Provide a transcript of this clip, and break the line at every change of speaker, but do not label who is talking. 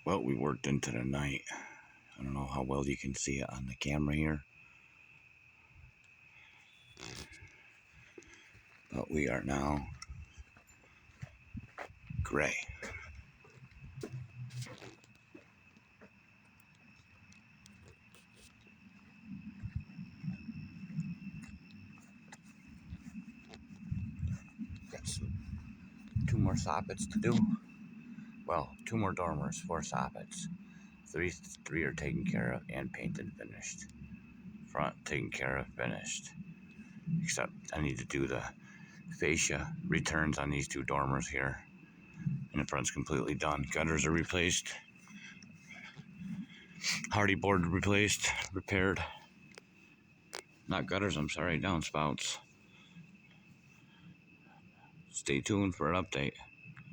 Well, we worked into the night. I don't know how well you can see it on the camera here, but we are now gray. Got two more soffits to do. Well, 2 more dormers, 4 soffits. Three are taken care of and painted, finished. Front taken care of, finished. Except I need to do the fascia returns on these 2 dormers here. And the front's completely done. Gutters are replaced. Hardy board replaced, repaired. Not gutters, I'm sorry, downspouts. Stay tuned for an update.